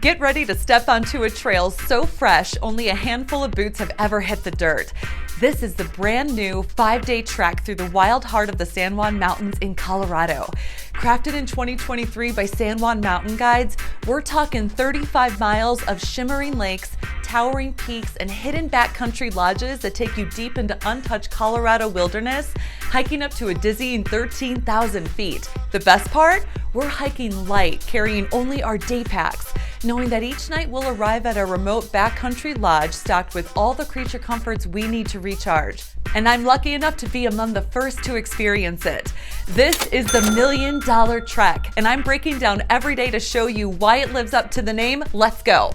Get ready to step onto a trail so fresh, only a handful of boots have ever hit the dirt. This is the brand new 5-day trek through the wild heart of the San Juan Mountains in Colorado. Crafted in 2023 by San Juan Mountain Guides, we're talking 35 miles of shimmering lakes, towering peaks, and hidden backcountry lodges that take you deep into untouched Colorado wilderness, hiking up to a dizzying 13,000 feet. The best part? We're hiking light, carrying only our day packs, knowing that each night we'll arrive at a remote backcountry lodge stocked with all the creature comforts we need to recharge. And I'm lucky enough to be among the first to experience it. This is the $1 Million Trek, and I'm breaking down every day to show you why it lives up to the name. Let's go.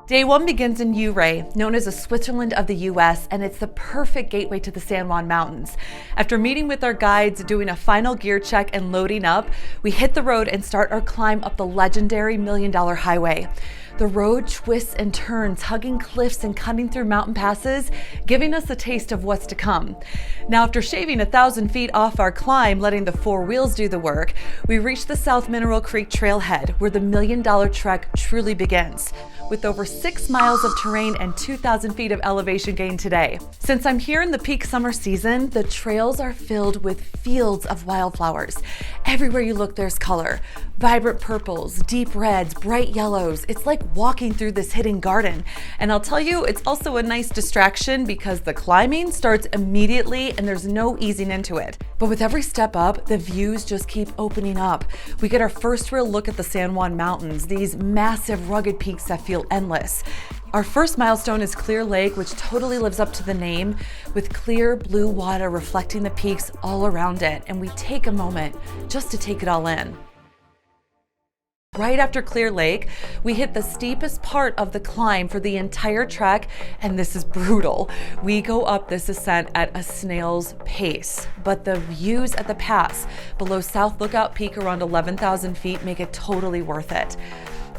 Day one begins in 𝗷𝗄𝗃, known as the Switzerland of the US, and it's the perfect gateway to the San Juan Mountains. After meeting with our guides, doing a final gear check, and loading up, we hit the road and start our climb up the legendary $1 Million Highway. The road twists and turns, hugging cliffs and cutting through mountain passes, giving us a taste of what's to come. Now, after shaving 1,000 feet off our climb, letting the four wheels do the work, we reach the South Mineral Creek trailhead, where the $1 Million Trek truly begins, with over 6 miles of terrain and 2,000 feet of elevation gain today. Since I'm here in the peak summer season, the trails are filled with fields of wildflowers. Everywhere you look, there's color. Vibrant purples, deep reds, bright yellows. It's like walking through this hidden garden. And I'll tell you, it's also a nice distraction because the climbing starts immediately and there's no easing into it. But with every step up, the views just keep opening up. We get our first real look at the San Juan Mountains, these massive rugged peaks that feel endless. Our first milestone is Clear Lake, which totally lives up to the name, with clear blue water reflecting the peaks all around it. And we take a moment just to take it all in. Right after Clear Lake, we hit the steepest part of the climb for the entire trek, and this is brutal. We go up this ascent at a snail's pace, but the views at the pass below South Lookout Peak around 11,000 feet make it totally worth it.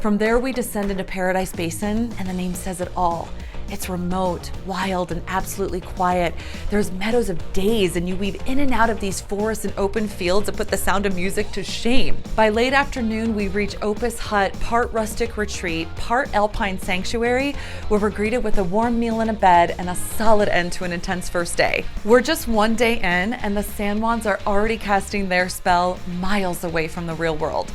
From there, we descend into Paradise Basin, and the name says it all. It's remote, wild, and absolutely quiet. There's meadows of days, and you weave in and out of these forests and open fields that put the sound of music to shame. By late afternoon, we reach 𝗙𝗏𝗃 hut, part rustic retreat, part alpine sanctuary, where we're greeted with a warm meal and a bed and a solid end to an intense first day. We're just one day in, and the San Juans are already casting their spell miles away from the real world.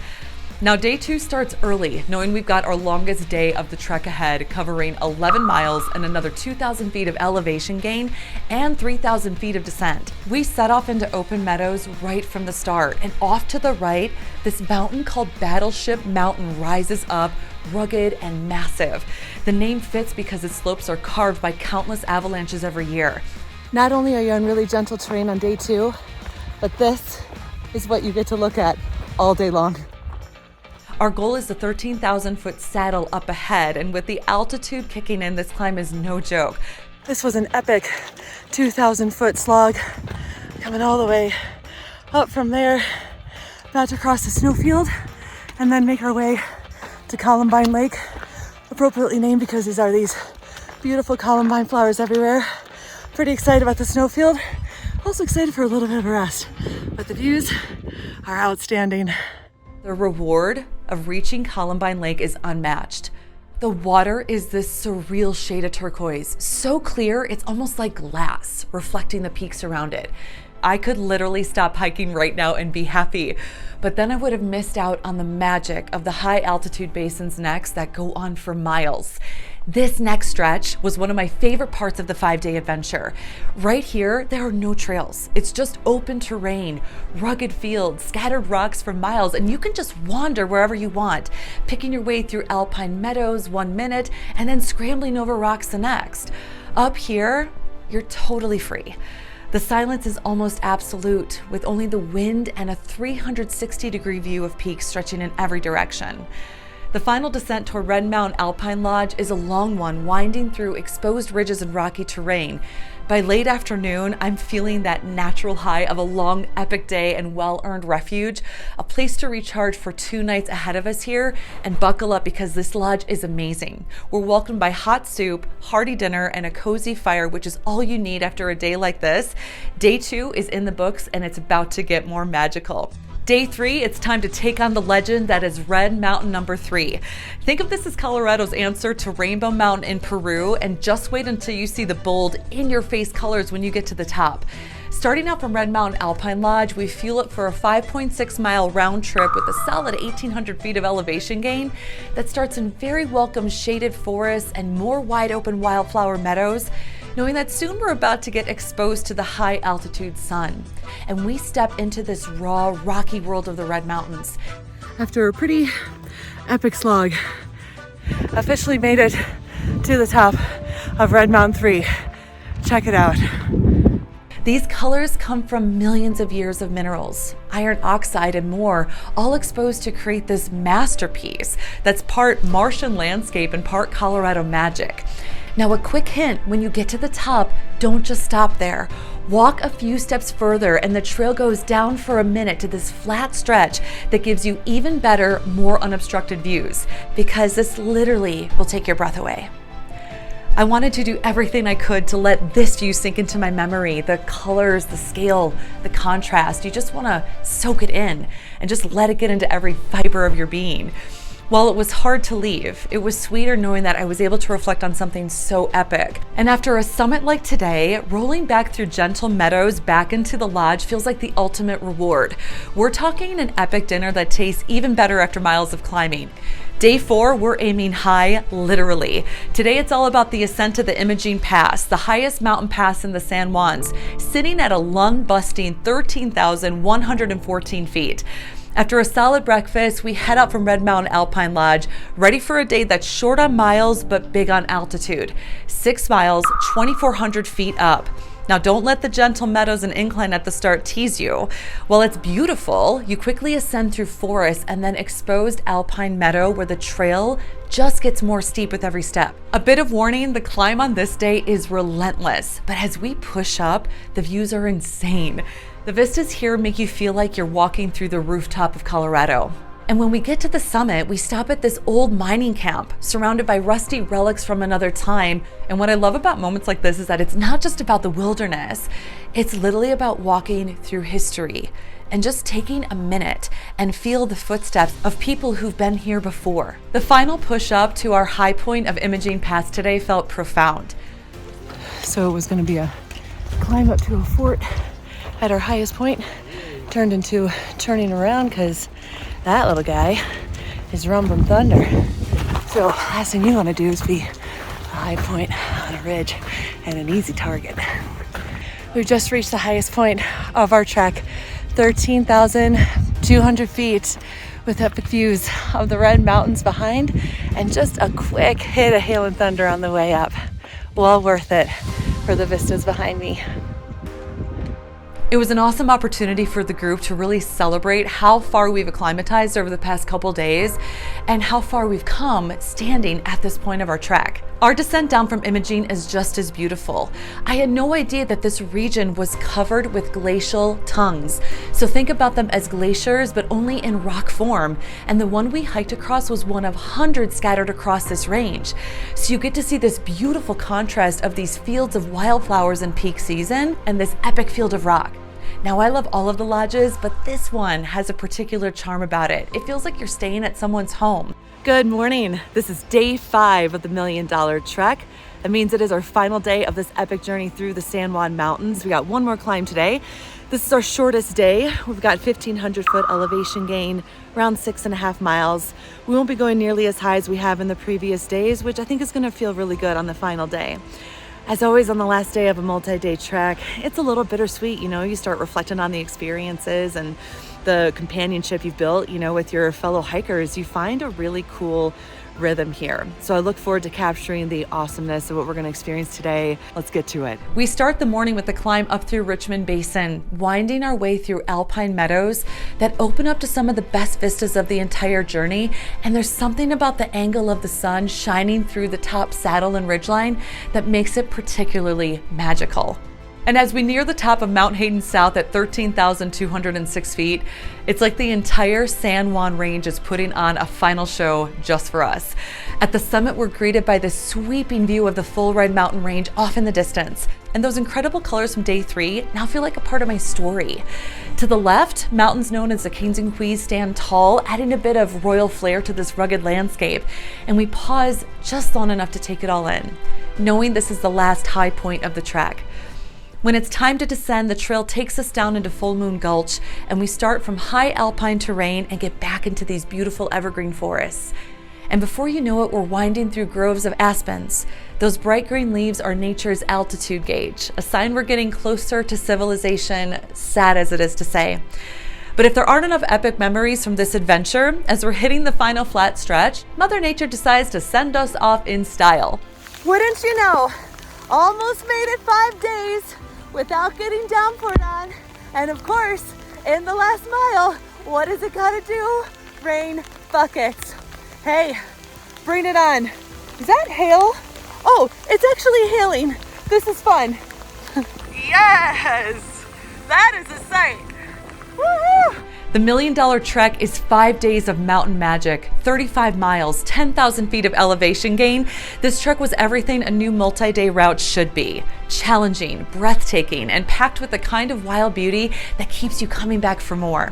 Now, day two starts early, knowing we've got our longest day of the trek ahead, covering 11 miles and another 2,000 feet of elevation gain and 3,000 feet of descent. We set off into open meadows right from the start, and off to the right, this mountain called Battleship Mountain rises up, rugged and massive. The name fits because its slopes are carved by countless avalanches every year. Not only are you on really gentle terrain on day two, but this is what you get to look at all day long. Our goal is the 13,000-foot saddle up ahead, and with the altitude kicking in, this climb is no joke. This was an epic 2,000-foot slog, coming all the way up from there, about to cross the snowfield, and then make our way to Columbine Lake, appropriately named because these beautiful columbine flowers everywhere. Pretty excited about the snowfield, also excited for a little bit of a rest, but the views are outstanding. The reward of reaching Columbine Lake is unmatched. The water is this surreal shade of turquoise, so clear it's almost like glass, reflecting the peaks around it. I could literally stop hiking right now and be happy, but then I would have missed out on the magic of the high altitude basins next that go on for miles. This next stretch was one of my favorite parts of the 5-day adventure. Right here, there are no trails. It's just open terrain, rugged fields, scattered rocks for miles, and you can just wander wherever you want, picking your way through alpine meadows 1 minute and then scrambling over rocks the next. Up here, you're totally free. The silence is almost absolute, with only the wind and a 360-degree view of peaks stretching in every direction. The final descent toward Red Mountain Alpine Lodge is a long one, winding through exposed ridges and rocky terrain. By late afternoon, I'm feeling that natural high of a long, epic day and well-earned refuge, a place to recharge for 2 nights ahead of us here, and buckle up because this lodge is amazing. We're welcomed by hot soup, hearty dinner, and a cozy fire, which is all you need after a day like this. Day 2 is in the books and it's about to get more magical. Day 3, it's time to take on the legend that is Red Mountain number 3. Think of this as Colorado's answer to Rainbow Mountain in Peru, and just wait until you see the bold, in-your-face colors when you get to the top. Starting out from Red Mountain Alpine Lodge, we fuel up for a 5.6-mile round trip with a solid 1,800 feet of elevation gain that starts in very welcome shaded forests and more wide-open wildflower meadows, knowing that soon we're about to get exposed to the high-altitude sun. And we step into this raw, rocky world of the Red Mountains. After a pretty epic slog, officially made it to the top of Red Mountain 3. Check it out. These colors come from millions of years of minerals, iron oxide and more, all exposed to create this masterpiece that's part Martian landscape and part Colorado magic. Now, a quick hint, when you get to the top, don't just stop there. Walk a few steps further and the trail goes down for a minute to this flat stretch that gives you even better, more unobstructed views, because this literally will take your breath away. I wanted to do everything I could to let this view sink into my memory. The colors, the scale, the contrast. You just want to soak it in and just let it get into every fiber of your being. While it was hard to leave, it was sweeter knowing that I was able to reflect on something so epic. And after a summit like today, rolling back through gentle meadows back into the lodge feels like the ultimate reward. We're talking an epic dinner that tastes even better after miles of climbing. Day 4, we're aiming high, literally. Today it's all about the ascent to the 𝗏𝗏𝗡𝗏 Pass, the highest mountain pass in the San Juans, sitting at a lung-busting 13,114 feet. After a solid breakfast, we head out from Red Mountain Alpine Lodge, ready for a day that's short on miles but big on altitude. 6 miles, 2,400 feet up. Now, don't let the gentle meadows and incline at the start tease you. While it's beautiful, you quickly ascend through forest and then exposed alpine meadow where the trail just gets more steep with every step. A bit of warning, the climb on this day is relentless, but as we push up, the views are insane. The vistas here make you feel like you're walking through the rooftop of Colorado. And when we get to the summit, we stop at this old mining camp surrounded by rusty relics from another time. And what I love about moments like this is that it's not just about the wilderness. It's literally about walking through history and just taking a minute and feel the footsteps of people who've been here before. The final push up to our high point of 𝗏𝗏𝗡𝗏 Pass today felt profound. So it was going to be a climb up to a fort at our highest point, turned into turning around because that little guy is rumbling thunder. So last thing you want to do is be a high point on a ridge and an easy target. We've just reached the highest point of our trek, 13,200 feet, with epic views of the Red Mountains behind and just a quick hit of hail and thunder on the way up. Well worth it for the vistas behind me. It was an awesome opportunity for the group to really celebrate how far we've acclimatized over the past couple days and how far we've come standing at this point of our trek. Our descent down from 𝗏𝗏𝗡𝗏 is just as beautiful. I had no idea that this region was covered with glacial tongues. So think about them as glaciers, but only in rock form. And the one we hiked across was one of hundreds scattered across this range. So you get to see this beautiful contrast of these fields of wildflowers in peak season and this epic field of rock. Now, I love all of the lodges, but this one has a particular charm about it. It feels like you're staying at someone's home. Good morning. This is day 5 of the $1 Million Trek. That means it is our final day of this epic journey through the San Juan Mountains. We got one more climb today. This is our shortest day. We've got 1,500 foot elevation gain, around 6.5 miles. We won't be going nearly as high as we have in the previous days, which I think is going to feel really good on the final day. As always, on the last day of a multi-day trek, it's a little bittersweet. You know, you start reflecting on the experiences and the companionship you've built, you know, with your fellow hikers, you find a really cool rhythm here. So I look forward to capturing the awesomeness of what we're going to experience today. Let's get to it. We start the morning with a climb up through Richmond Basin, winding our way through alpine meadows that open up to some of the best vistas of the entire journey. And there's something about the angle of the sun shining through the top saddle and ridgeline that makes it particularly magical. And as we near the top of Mount Hayden South at 13,206 feet, it's like the entire San Juan range is putting on a final show just for us. At the summit, we're greeted by this sweeping view of the full-ride mountain range off in the distance. And those incredible colors from day 3 now feel like a part of my story. To the left, mountains known as the 𝗙𝗍𝗄𝗄 stand tall, adding a bit of royal flair to this rugged landscape. And we pause just long enough to take it all in, knowing this is the last high point of the trek. When it's time to descend, the trail takes us down into Full Moon Gulch, and we start from high alpine terrain and get back into these beautiful evergreen forests. And before you know it, we're winding through groves of aspens. Those bright green leaves are nature's altitude gauge, a sign we're getting closer to civilization, sad as it is to say. But if there aren't enough epic memories from this adventure, as we're hitting the final flat stretch, Mother Nature decides to send us off in style. Wouldn't you know, almost made it 5 days without getting downpoured on. And of course, in the last mile, what does it gotta do? Rain buckets. Hey, bring it on. Is that hail? Oh, it's actually hailing. This is fun. Yes, that is a sight. Woo-hoo! The $1 Million Trek is 5 days of mountain magic, 35 miles, 10,000 feet of elevation gain. This trek was everything a new multi-day route should be. Challenging, breathtaking, and packed with the kind of wild beauty that keeps you coming back for more.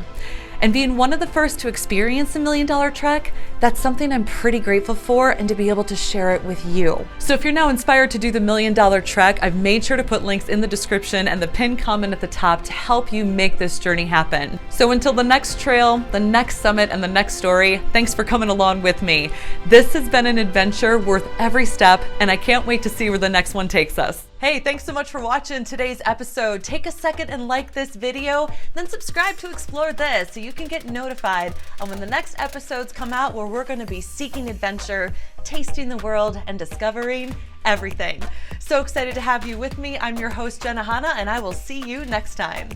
And being one of the first to experience the $1 Million Trek, that's something I'm pretty grateful for, and to be able to share it with you. So if you're now inspired to do the $1 Million Trek, I've made sure to put links in the description and the pinned comment at the top to help you make this journey happen. So until the next trail, the next summit, and the next story, thanks for coming along with me. This has been an adventure worth every step, and I can't wait to see where the next one takes us. Hey, thanks so much for watching today's episode. Take a second and like this video, then subscribe to Explore This so you can get notified on when the next episodes come out, where we're going to be seeking adventure, tasting the world, and discovering everything. So excited to have you with me. I'm your host, Ahana, and I will see you next time.